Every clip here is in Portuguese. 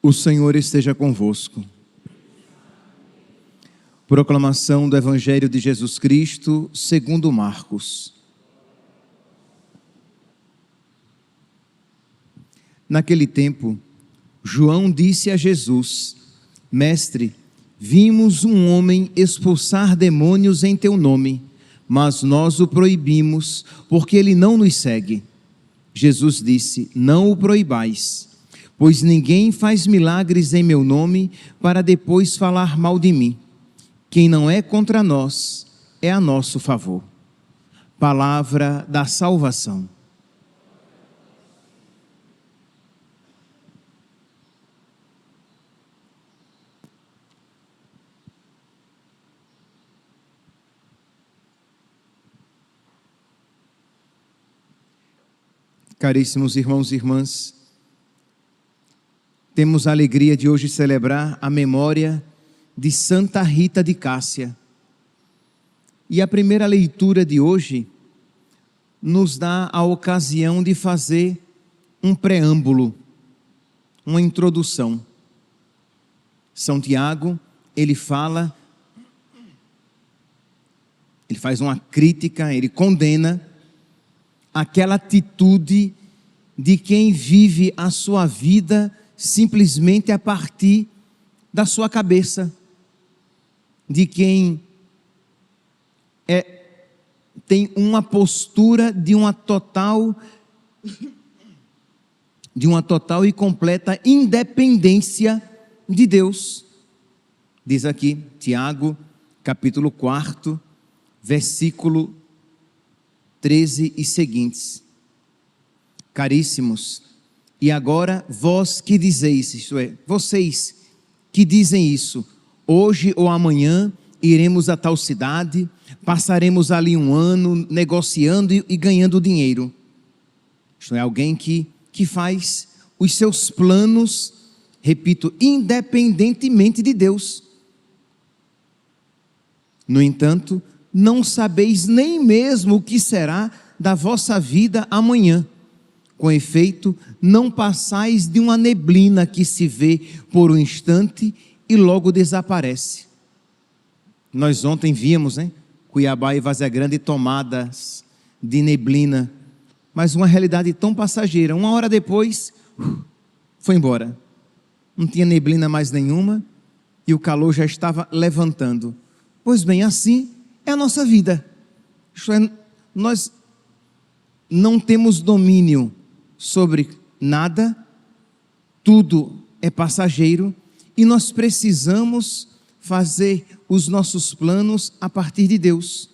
O Senhor esteja convosco. Proclamação do Evangelho de Jesus Cristo, segundo Marcos. Naquele tempo, João disse a Jesus: Mestre, vimos um homem expulsar demônios em teu nome, mas nós o proibimos, porque ele não nos segue. Jesus disse: Não o proibais, pois ninguém faz milagres em meu nome para depois falar mal de mim. Quem não é contra nós é a nosso favor. Palavra da salvação. Caríssimos irmãos e irmãs, temos a alegria de hoje celebrar a memória de Santa Rita de Cássia. E a primeira leitura de hoje nos dá a ocasião de fazer um preâmbulo, uma introdução. São Tiago, ele faz uma crítica, ele condena aquela atitude de quem vive a sua vida simplesmente a partir da sua cabeça, de quem tem uma postura de uma total e completa independência de Deus. Diz aqui, Tiago, capítulo 4, versículo 13 e seguintes: Caríssimos, e agora vós que dizeis, isto é, vocês que dizem isso, hoje ou amanhã iremos a tal cidade, passaremos ali um ano negociando e ganhando dinheiro. Isto é, alguém que faz os seus planos, repito, independentemente de Deus. No entanto, não sabeis nem mesmo o que será da vossa vida amanhã. Com efeito, não passais de uma neblina que se vê por um instante e logo desaparece. Nós ontem vimos, Cuiabá e Várzea Grande tomadas de neblina, mas uma realidade tão passageira. Uma hora depois, foi embora. Não tinha neblina mais nenhuma e o calor já estava levantando. Pois bem, assim é a nossa vida. Isto é, nós não temos domínio sobre nada, tudo é passageiro e nós precisamos fazer os nossos planos a partir de Deus,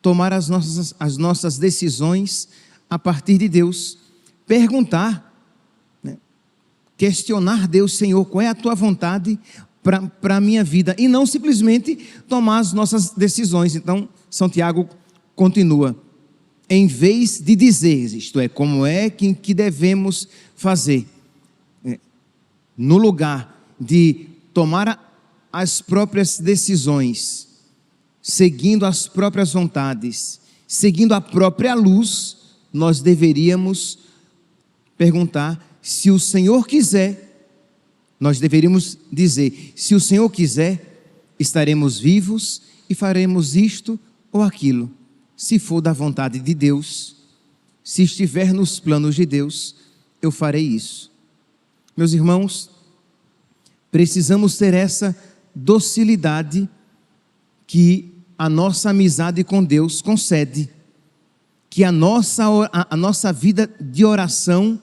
tomar as nossas decisões a partir de Deus, perguntar, questionar Deus: Senhor, qual é a tua vontade para a minha vida? E não simplesmente tomar as nossas decisões. Então, São Tiago continua: em vez de dizer, isto é, como é que devemos fazer, no lugar de tomar as próprias decisões, seguindo as próprias vontades, seguindo a própria luz, nós deveríamos perguntar: se o Senhor quiser, nós deveríamos dizer: se o Senhor quiser, estaremos vivos e faremos isto ou aquilo. Se for da vontade de Deus, se estiver nos planos de Deus, eu farei isso. Meus irmãos, precisamos ter essa docilidade que a nossa amizade com Deus concede, que a nossa vida de oração,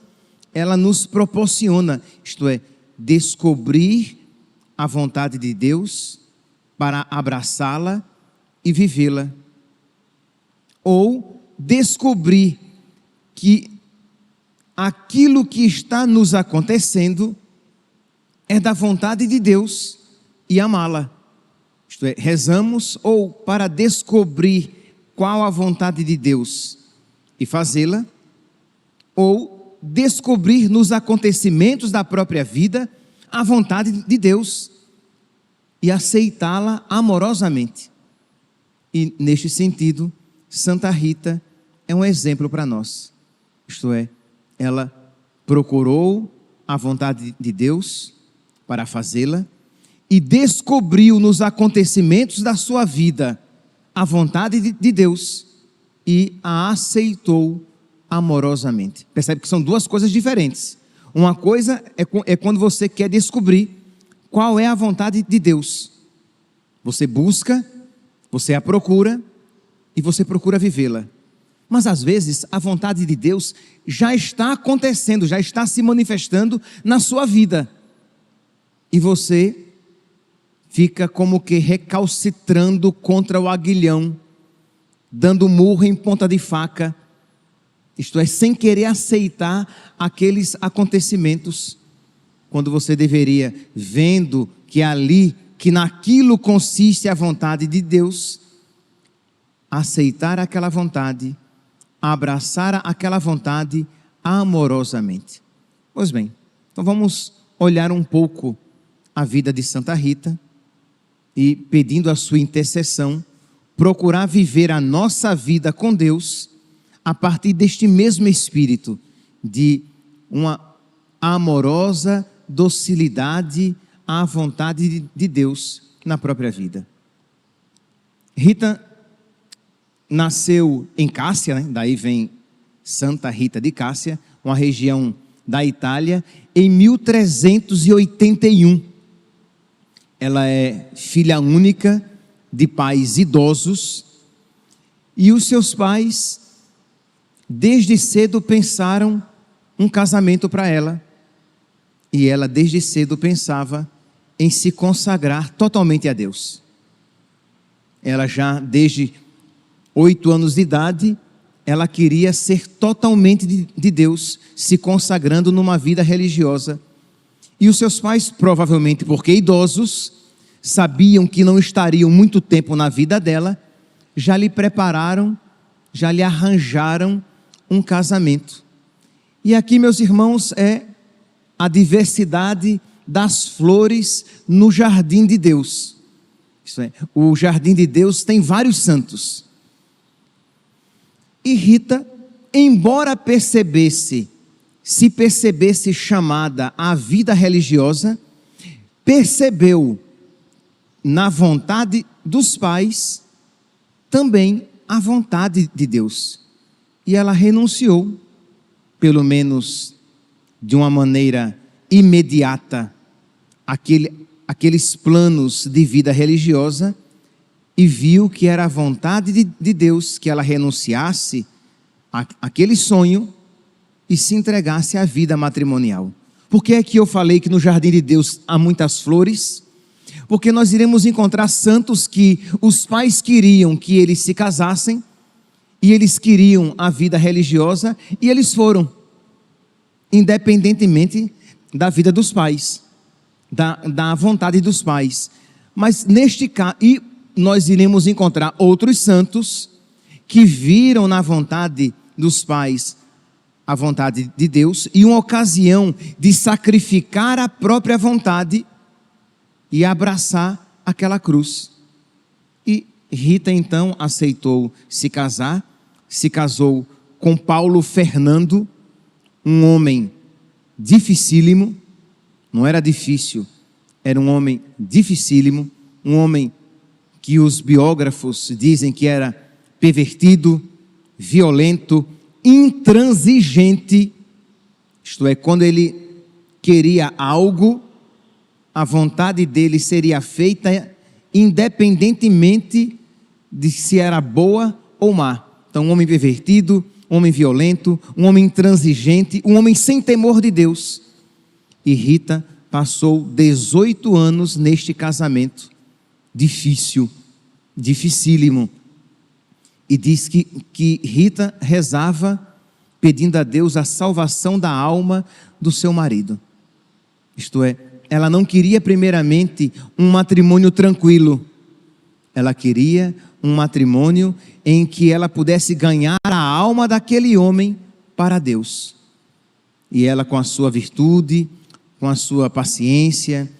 ela nos proporciona, isto é, descobrir a vontade de Deus para abraçá-la e vivê-la. Ou descobrir que aquilo que está nos acontecendo é da vontade de Deus e amá-la. Isto é, rezamos ou para descobrir qual a vontade de Deus e fazê-la, ou descobrir nos acontecimentos da própria vida a vontade de Deus e aceitá-la amorosamente. E neste sentido, Santa Rita é um exemplo para nós. Isto é, ela procurou a vontade de Deus, para fazê-la e descobriu nos acontecimentos da sua vida a vontade de Deus e a aceitou amorosamente. Percebe que são duas coisas diferentes. Uma coisa é quando você quer descobrir qual é a vontade de Deus. Você busca, você a procura e você procura vivê-la. Mas às vezes a vontade de Deus já está acontecendo, já está se manifestando na sua vida. E você fica como que recalcitrando contra o aguilhão, dando murro em ponta de faca, isto é, sem querer aceitar aqueles acontecimentos, quando você deveria, vendo que naquilo consiste a vontade de Deus, aceitar aquela vontade, abraçar aquela vontade amorosamente. Pois bem, então vamos olhar um pouco a vida de Santa Rita e, pedindo a sua intercessão, procurar viver a nossa vida com Deus a partir deste mesmo espírito de uma amorosa docilidade à vontade de Deus na própria vida. Rita nasceu em Cássia, né? Daí vem Santa Rita de Cássia, uma região da Itália, em 1381. Ela é filha única de pais idosos e os seus pais desde cedo pensaram um casamento para ela, e ela desde cedo pensava em se consagrar totalmente a Deus. Ela já desde 8 anos de idade, ela queria ser totalmente de Deus, se consagrando numa vida religiosa. E os seus pais, provavelmente porque idosos, sabiam que não estariam muito tempo na vida dela, já lhe prepararam, já lhe arranjaram um casamento. E aqui, meus irmãos, é a diversidade das flores no jardim de Deus. Isso é, o jardim de Deus tem vários santos. E Rita, embora se percebesse chamada à vida religiosa, percebeu na vontade dos pais também a vontade de Deus. E ela renunciou, pelo menos de uma maneira imediata, aqueles planos de vida religiosa, e viu que era a vontade de Deus que ela renunciasse àquele sonho e se entregasse à vida matrimonial. Por que é que eu falei que no jardim de Deus há muitas flores? Porque nós iremos encontrar santos que os pais queriam que eles se casassem, e eles queriam a vida religiosa, e eles foram, independentemente da vida dos pais, da vontade dos pais. Mas neste caso, e nós iremos encontrar outros santos que viram na vontade dos pais a vontade de Deus, e uma ocasião de sacrificar a própria vontade e abraçar aquela cruz. E Rita então aceitou se casar, se casou com Paulo Fernando, um homem dificílimo, não era difícil, era um homem dificílimo, um homem que os biógrafos dizem que era pervertido, violento, intransigente, isto é, quando ele queria algo, a vontade dele seria feita independentemente de se era boa ou má. Então, um homem pervertido, um homem violento, um homem intransigente, um homem sem temor de Deus. E Rita passou 18 anos neste casamento difícil, dificílimo. E diz que Rita rezava pedindo a Deus a salvação da alma do seu marido. Isto é, ela não queria primeiramente um matrimônio tranquilo. Ela queria um matrimônio em que ela pudesse ganhar a alma daquele homem para Deus. E ela, com a sua virtude, com a sua paciência,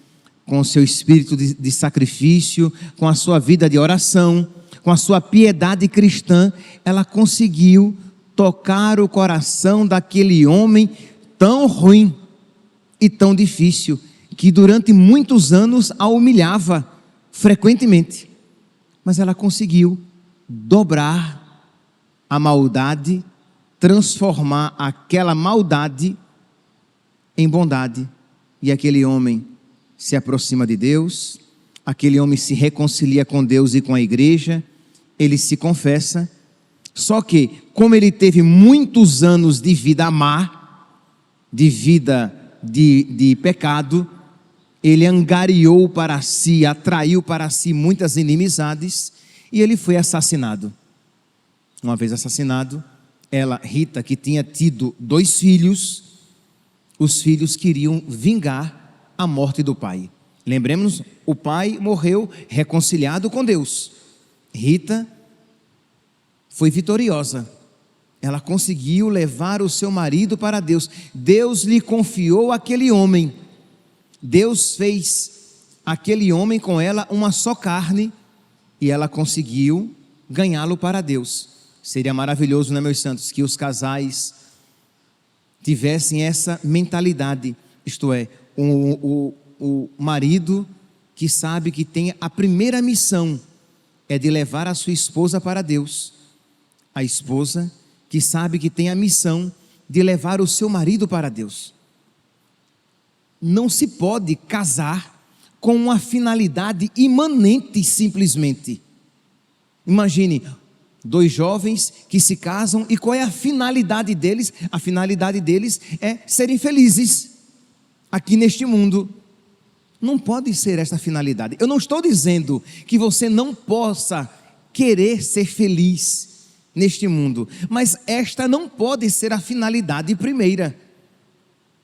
com o seu espírito de sacrifício, com a sua vida de oração, com a sua piedade cristã, ela conseguiu tocar o coração daquele homem tão ruim e tão difícil, que durante muitos anos a humilhava frequentemente. Mas ela conseguiu dobrar a maldade, transformar aquela maldade em bondade. E aquele homem se aproxima de Deus, aquele homem se reconcilia com Deus e com a igreja, ele se confessa. Só que, como ele teve muitos anos de vida má, de vida de pecado, ele angariou para si, atraiu para si muitas inimizades, e ele foi assassinado. Uma vez assassinado, ela, Rita, que tinha tido 2 filhos, os filhos queriam vingar a morte do pai. Lembremos, o pai morreu reconciliado com Deus. Rita foi vitoriosa. Ela conseguiu levar o seu marido para Deus. Deus lhe confiou aquele homem. Deus fez aquele homem com ela uma só carne, e ela conseguiu ganhá-lo para Deus. Seria maravilhoso, né, meus santos, que os casais tivessem essa mentalidade, isto é, o marido que sabe que tem a primeira missão é de levar a sua esposa para Deus, a esposa que sabe que tem a missão de levar o seu marido para Deus. Não se pode casar com uma finalidade imanente simplesmente. Imagine 2 jovens que se casam, e qual é a finalidade deles? A finalidade deles é serem felizes aqui neste mundo. Não pode ser essa finalidade. Eu não estou dizendo que você não possa querer ser feliz neste mundo, mas esta não pode ser a finalidade primeira,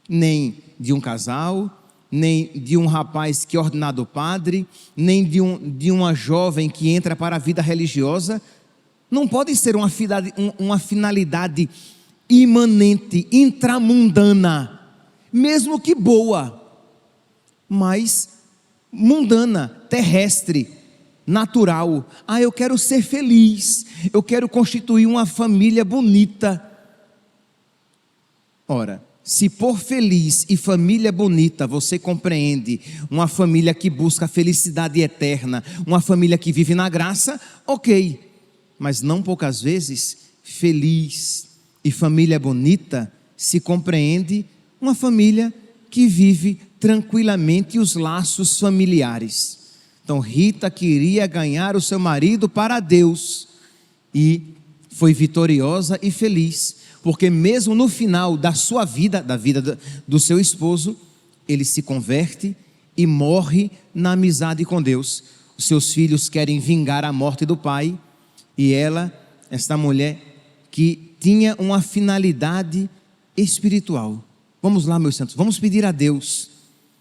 nem de um casal, nem de um rapaz que é ordenado padre, nem de uma jovem que entra para a vida religiosa. Não pode ser uma finalidade imanente, intramundana, mesmo que boa, mas mundana, terrestre, natural. Eu quero ser feliz, eu quero constituir uma família bonita. Ora, se por feliz e família bonita você compreende uma família que busca a felicidade eterna, uma família que vive na graça, ok. Mas não poucas vezes, feliz e família bonita se compreende uma família que vive tranquilamente os laços familiares. Então Rita queria ganhar o seu marido para Deus e foi vitoriosa e feliz, porque mesmo no final da sua vida, da vida do seu esposo, ele se converte e morre na amizade com Deus. Os seus filhos querem vingar a morte do pai, e ela, esta mulher que tinha uma finalidade espiritual. Vamos lá, meus santos, vamos pedir a Deus,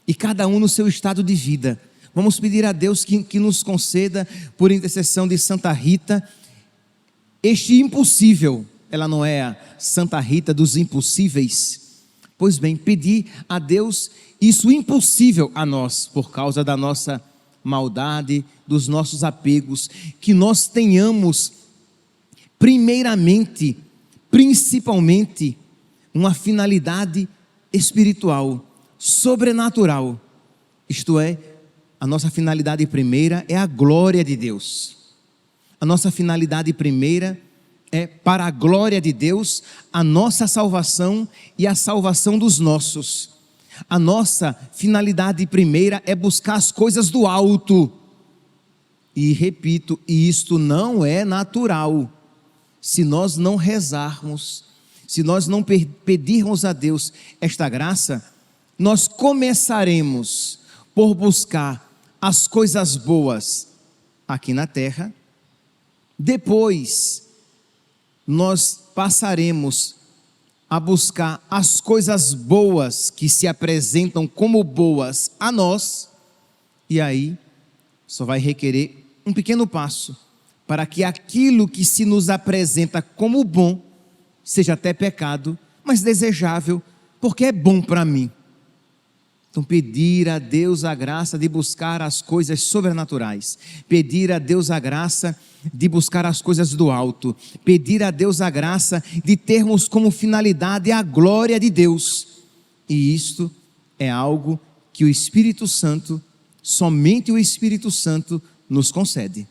e cada um no seu estado de vida, vamos pedir a Deus que nos conceda, por intercessão de Santa Rita, este impossível. Ela não é a Santa Rita dos impossíveis. Pois bem, pedir a Deus isso impossível a nós, por causa da nossa maldade, dos nossos apegos, que nós tenhamos primeiramente, principalmente, uma finalidade espiritual, sobrenatural. Isto é, a nossa finalidade primeira é a glória de Deus. A nossa finalidade primeira é, para a glória de Deus, a nossa salvação e a salvação dos nossos. A nossa finalidade primeira é buscar as coisas do alto. E repito, isto não é natural. Se nós não rezarmos, se nós não pedirmos a Deus esta graça, nós começaremos por buscar as coisas boas aqui na terra. Depois nós passaremos a buscar as coisas boas que se apresentam como boas a nós, e aí só vai requerer um pequeno passo para que aquilo que se nos apresenta como bom seja até pecado, mas desejável, porque é bom para mim. Então pedir a Deus a graça de buscar as coisas sobrenaturais, pedir a Deus a graça de buscar as coisas do alto, pedir a Deus a graça de termos como finalidade a glória de Deus. E isto é algo que o Espírito Santo, somente o Espírito Santo, nos concede.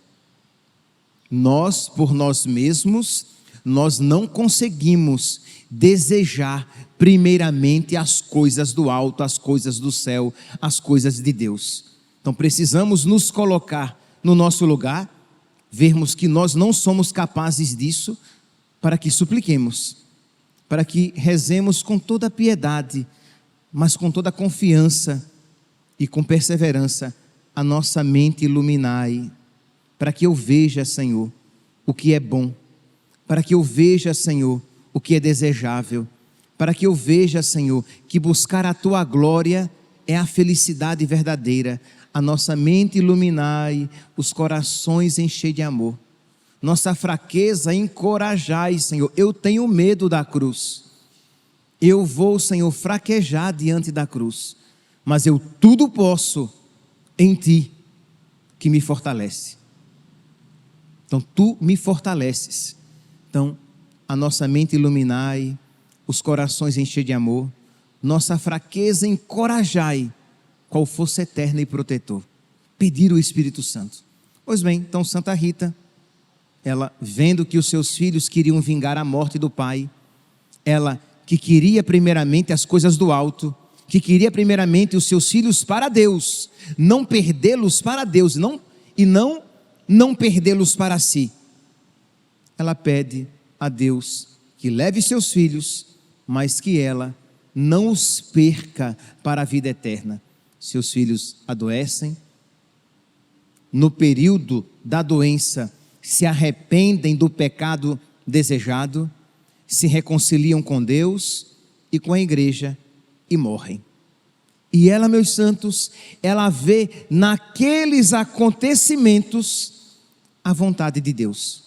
Nós, por nós mesmos, nós não conseguimos desejar primeiramente as coisas do alto, as coisas do céu, as coisas de Deus. Então precisamos nos colocar no nosso lugar, vermos que nós não somos capazes disso, para que supliquemos, para que rezemos com toda piedade, mas com toda confiança e com perseverança. A nossa mente iluminai, para que eu veja, Senhor, o que é bom, para que eu veja, Senhor, o que é desejável, para que eu veja, Senhor, que buscar a Tua glória é a felicidade verdadeira. A nossa mente iluminai, os corações enchei de amor. Nossa fraqueza encorajai, Senhor. Eu tenho medo da cruz. Eu vou, Senhor, fraquejar diante da cruz, mas eu tudo posso em Ti, que me fortalece. Então, Tu me fortaleces. Então, a nossa mente iluminai, os corações enchei de amor, nossa fraqueza encorajai, qual força eterna e protetor. Pedir o Espírito Santo. Pois bem, então Santa Rita, ela vendo que os seus filhos queriam vingar a morte do pai, ela que queria primeiramente as coisas do alto, que queria primeiramente os seus filhos para Deus, não perdê-los para Deus, não perdê-los para si. Ela pede a Deus que leve seus filhos, mas que ela não os perca para a vida eterna. Seus filhos adoecem, no período da doença se arrependem do pecado desejado, se reconciliam com Deus e com a igreja e morrem. E ela, meus santos, ela vê naqueles acontecimentos a vontade de Deus.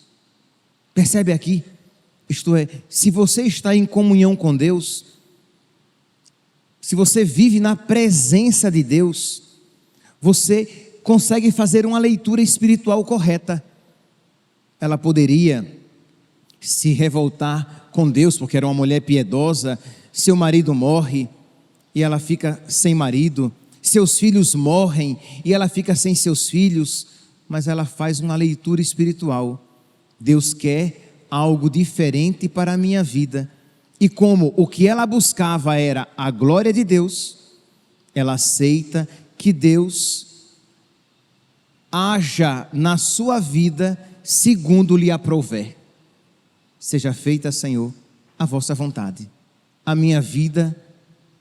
Percebe aqui? Isto é, se você está em comunhão com Deus, se você vive na presença de Deus, você consegue fazer uma leitura espiritual correta. Ela poderia se revoltar com Deus, porque era uma mulher piedosa, seu marido morre e ela fica sem marido, seus filhos morrem e ela fica sem seus filhos, mas ela faz uma leitura espiritual. Deus quer algo diferente para a minha vida, e como o que ela buscava era a glória de Deus, ela aceita que Deus haja na sua vida segundo lhe aprouver. Seja feita, Senhor, a vossa vontade. A minha vida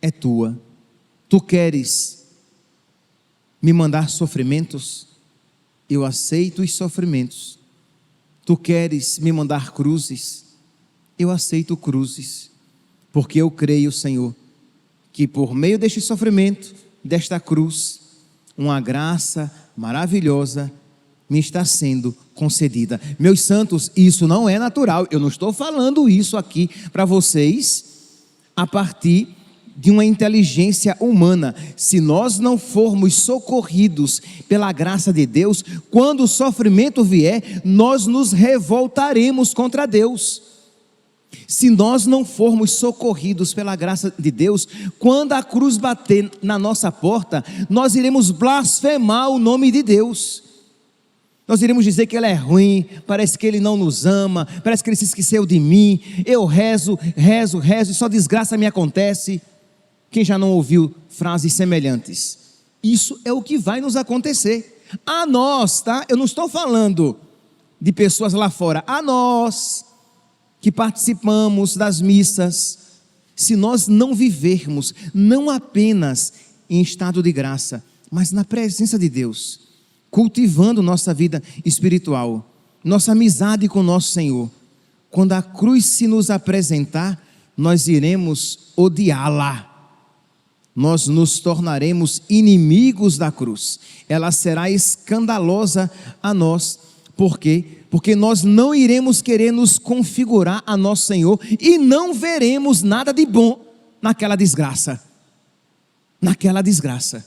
é tua. Tu queres me mandar sofrimentos? Eu aceito os sofrimentos. Tu queres me mandar cruzes? Eu aceito cruzes, porque eu creio, Senhor, que por meio deste sofrimento, desta cruz, uma graça maravilhosa me está sendo concedida. Meus santos, isso não é natural. Eu não estou falando isso aqui para vocês a partir de uma inteligência humana. Se nós não formos socorridos pela graça de Deus, quando o sofrimento vier, nós nos revoltaremos contra Deus. Se nós não formos socorridos pela graça de Deus, quando a cruz bater na nossa porta, nós iremos blasfemar o nome de Deus. Nós iremos dizer que Ele é ruim, parece que Ele não nos ama, parece que Ele se esqueceu de mim. Eu rezo e só desgraça me acontece. Quem já não ouviu frases semelhantes? Isso é o que vai nos acontecer. A nós, tá? Eu não estou falando de pessoas lá fora. A nós que participamos das missas, se nós não vivermos, não apenas em estado de graça, mas na presença de Deus, cultivando nossa vida espiritual, nossa amizade com nosso Senhor, quando a cruz se nos apresentar, nós iremos odiá-la. Nós nos tornaremos inimigos da cruz. Ela será escandalosa a nós. Por quê? Porque nós não iremos querer nos configurar a nosso Senhor e não veremos nada de bom naquela desgraça. Naquela desgraça.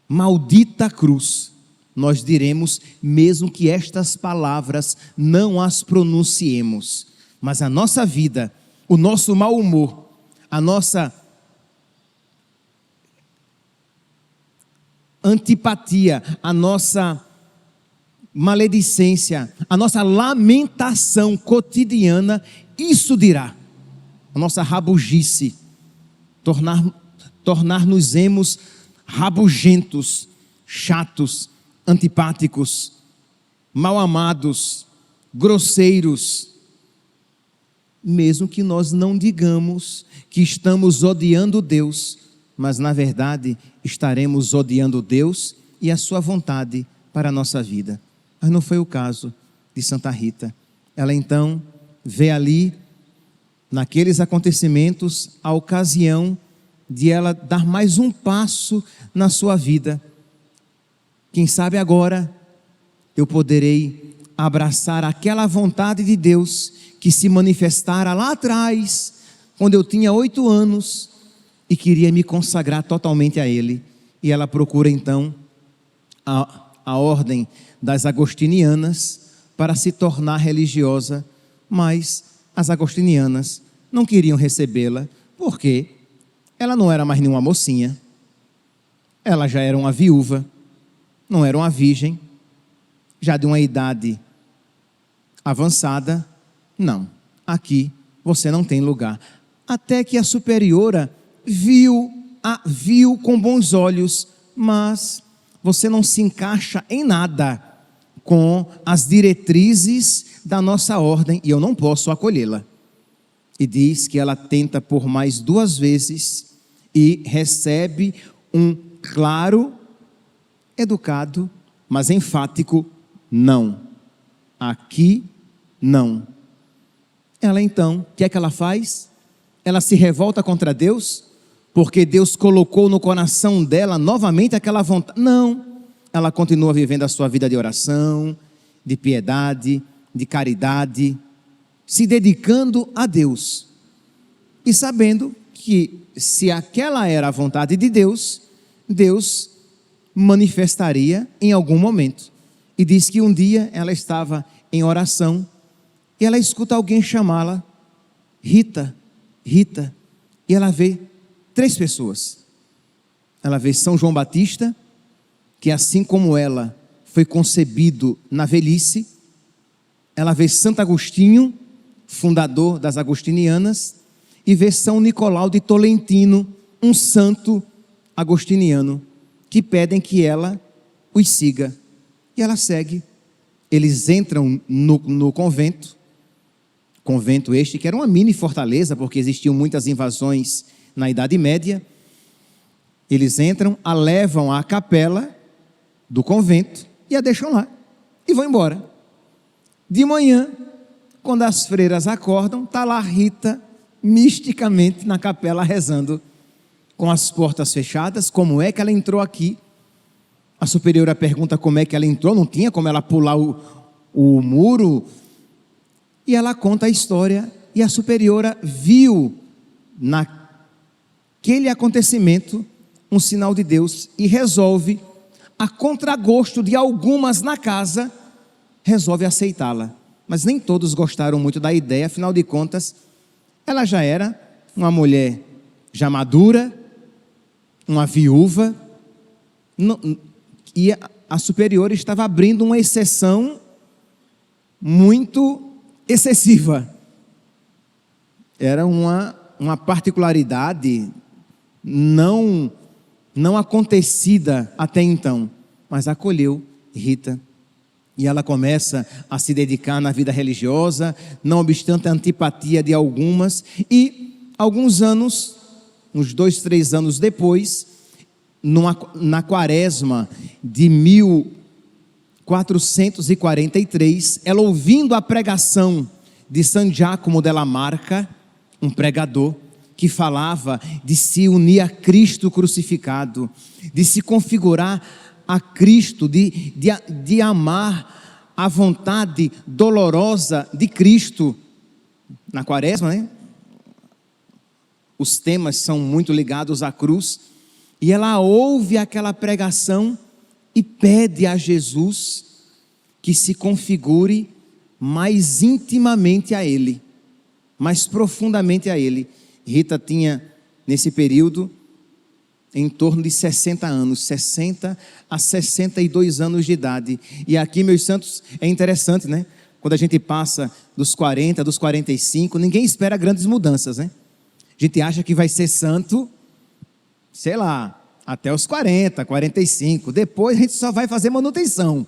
Maldita cruz, nós diremos, mesmo que estas palavras não as pronunciemos. Mas a nossa vida, o nosso mau humor, a nossa antipatia, a nossa maledicência, a nossa lamentação cotidiana, isso dirá. A nossa rabugice, tornar-nos-emos rabugentos, chatos, antipáticos, mal-amados, grosseiros, mesmo que nós não digamos que estamos odiando Deus, mas na verdade estaremos odiando Deus e a sua vontade para a nossa vida. Mas não foi o caso de Santa Rita. Ela então vê ali, naqueles acontecimentos, a ocasião de ela dar mais um passo na sua vida. Quem sabe agora eu poderei abraçar aquela vontade de Deus que se manifestara lá atrás, quando eu tinha 8 anos e queria me consagrar totalmente a Ele. E ela procura então a ordem das agostinianas para se tornar religiosa, mas as agostinianas não queriam recebê-la, porque ela não era mais nenhuma mocinha, ela já era uma viúva, não era uma virgem, já de uma idade avançada. Não, aqui você não tem lugar. Até que a superiora viu com bons olhos, mas você não se encaixa em nada com as diretrizes da nossa ordem e eu não posso acolhê-la. E diz que ela tenta por mais 2 vezes e recebe um claro, educado, mas enfático não. Aqui não. Ela então, o que é que ela faz? Ela se revolta contra Deus, porque Deus colocou no coração dela novamente aquela vontade. Não, ela continua vivendo a sua vida de oração, de piedade, de caridade, se dedicando a Deus. E sabendo que se aquela era a vontade de Deus, Deus manifestaria em algum momento. E diz que um dia ela estava em oração e ela escuta alguém chamá-la, Rita, Rita, e ela vê 3 pessoas. Ela vê São João Batista, que assim como ela foi concebido na velhice. Ela vê Santo Agostinho, fundador das agostinianas, e vê São Nicolau de Tolentino, um santo agostiniano, que pedem que ela os siga. E ela segue. Eles entram no convento este que era uma mini fortaleza, porque existiam muitas invasões na Idade Média. Eles entram, a levam à capela do convento e a deixam lá e vão embora. De manhã, quando as freiras acordam, está lá Rita misticamente na capela rezando, com as portas fechadas. Como é que ela entrou aqui? A superiora pergunta como é que ela entrou, não tinha como ela pular o muro. E ela conta a história, e a superiora viu naquele acontecimento um sinal de Deus e resolve, a contragosto de algumas na casa, resolve aceitá-la. Mas nem todos gostaram muito da ideia, afinal de contas, ela já era uma mulher já madura, uma viúva, e a superiora estava abrindo uma exceção muito excessiva. Era uma particularidade não acontecida até então, mas acolheu Rita. E ela começa a se dedicar na vida religiosa, não obstante a antipatia de algumas. E alguns anos, uns 2, 3 anos depois, na quaresma de 1443, ela ouvindo a pregação de San Giacomo della Marca, um pregador que falava de se unir a Cristo crucificado, de se configurar a Cristo, de amar a vontade dolorosa de Cristo. Na quaresma, né? Os temas são muito ligados à cruz, e ela ouve aquela pregação e pede a Jesus que se configure mais intimamente a Ele, mais profundamente a Ele. Rita tinha, nesse período, em torno de 60 anos, 60 a 62 anos de idade. E aqui, meus santos, é interessante, né? Quando a gente passa dos 40, dos 45, ninguém espera grandes mudanças, né? A gente acha que vai ser santo, sei lá, até os 40, 45. Depois a gente só vai fazer manutenção.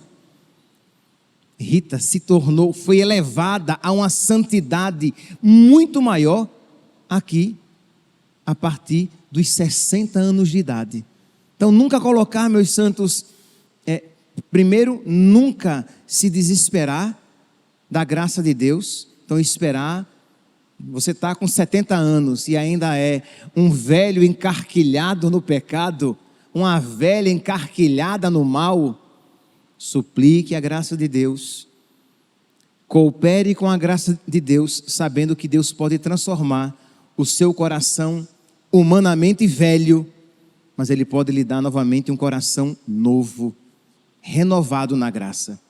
Rita foi elevada a uma santidade muito maior aqui, a partir dos 60 anos de idade. Então, nunca colocar, meus santos, primeiro, nunca se desesperar da graça de Deus. Então, esperar. Você está com 70 anos e ainda é um velho encarquilhado no pecado, uma velha encarquilhada no mal. Suplique a graça de Deus. Coopere com a graça de Deus, sabendo que Deus pode transformar o seu coração humanamente velho, mas Ele pode lhe dar novamente um coração novo, renovado na graça.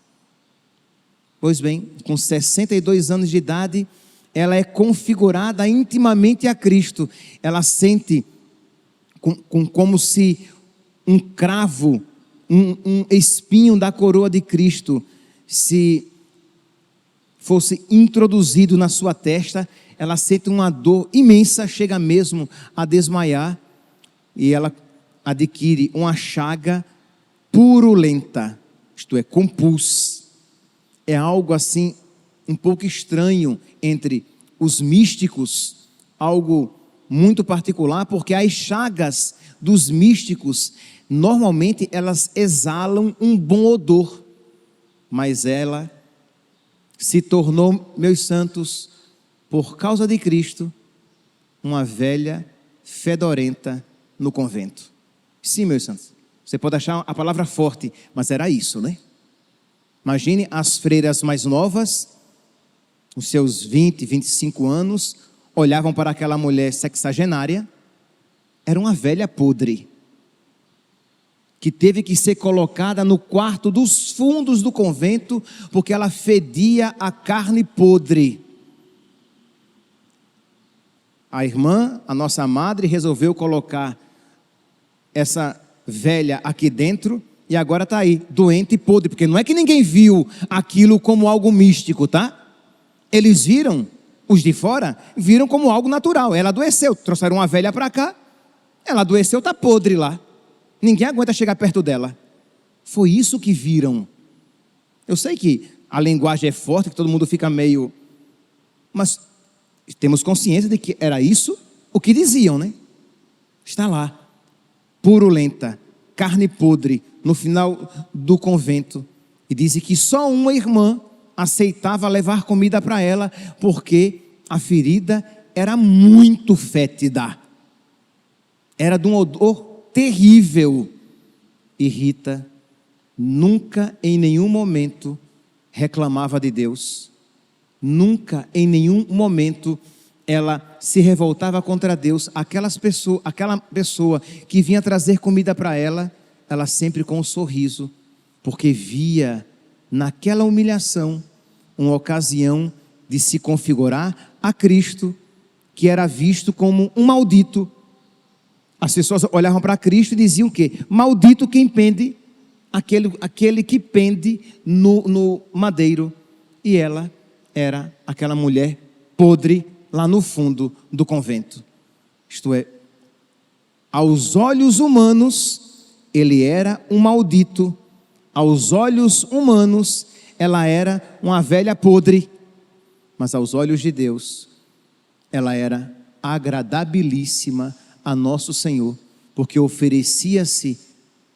Pois bem, com 62 anos de idade, ela é configurada intimamente a Cristo. Ela sente como se um cravo, um espinho da coroa de Cristo, se fosse introduzido na sua testa. Ela sente uma dor imensa, chega mesmo a desmaiar, e ela adquire uma chaga purulenta, isto é, com pus. É algo assim, um pouco estranho entre os místicos, algo muito particular, porque as chagas dos místicos, normalmente elas exalam um bom odor, mas ela se tornou, meus santos, por causa de Cristo, uma velha fedorenta no convento. Sim, meus santos, você pode achar a palavra forte, mas era isso, né? Imagine as freiras mais novas, os seus 20, 25 anos, olhavam para aquela mulher sexagenária. Era uma velha podre, que teve que ser colocada no quarto dos fundos do convento, porque ela fedia a carne podre. A irmã, a nossa madre, resolveu colocar essa velha aqui dentro, e agora está aí, doente e podre, porque não é que ninguém viu aquilo como algo místico, tá? Eles viram, os de fora, viram como algo natural. Ela adoeceu, trouxeram uma velha para cá, ela adoeceu, está podre lá. Ninguém aguenta chegar perto dela. Foi isso que viram. Eu sei que a linguagem é forte, que todo mundo fica meio... Mas temos consciência de que era isso o que diziam, né? Está lá, purulenta, carne podre, no final do convento. E dizem que só uma irmã aceitava levar comida para ela, porque a ferida era muito fétida. Era de um odor terrível. E Rita nunca em nenhum momento reclamava de Deus. Nunca em nenhum momento ela se revoltava contra Deus. Aquela pessoa que vinha trazer comida para ela, ela sempre com um sorriso, porque via naquela humilhação uma ocasião de se configurar a Cristo, que era visto como um maldito. As pessoas olhavam para Cristo e diziam o quê? Maldito quem pende, aquele que pende no madeiro. E ela era aquela mulher podre lá no fundo do convento. Isto é, aos olhos humanos, ele era um maldito. Aos olhos humanos, ela era uma velha podre. Mas aos olhos de Deus, ela era agradabilíssima a nosso Senhor, porque oferecia-se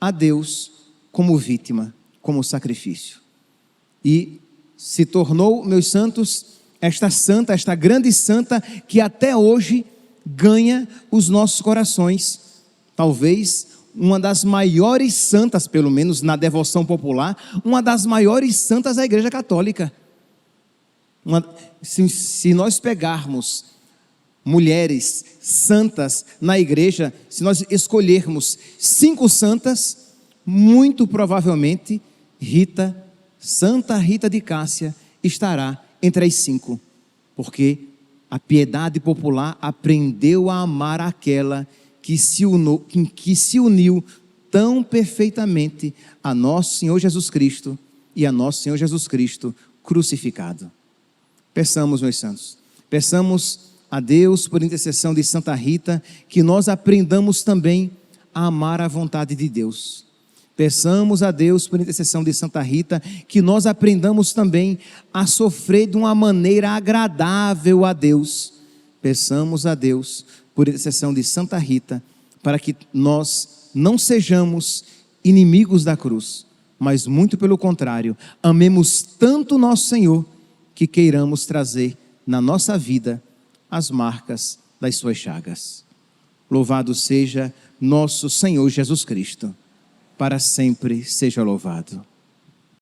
a Deus como vítima, como sacrifício. E se tornou, meus santos, esta santa, esta grande santa, que até hoje ganha os nossos corações. Talvez uma das maiores santas, pelo menos na devoção popular, uma das maiores santas da Igreja Católica. Se nós pegarmos mulheres santas na igreja, se nós escolhermos 5 santas, muito provavelmente Santa Rita de Cássia estará entre as 5, porque a piedade popular aprendeu a amar aquela que se uniu tão perfeitamente a nosso Senhor Jesus Cristo e a nosso Senhor Jesus Cristo crucificado. Peçamos, meus santos, peçamos a Deus, por intercessão de Santa Rita, que nós aprendamos também a amar a vontade de Deus. Peçamos a Deus, por intercessão de Santa Rita, que nós aprendamos também a sofrer de uma maneira agradável a Deus. Peçamos a Deus, por intercessão de Santa Rita, para que nós não sejamos inimigos da cruz, mas muito pelo contrário, amemos tanto nosso Senhor, que queiramos trazer na nossa vida as marcas das suas chagas. Louvado seja nosso Senhor Jesus Cristo, para sempre seja louvado.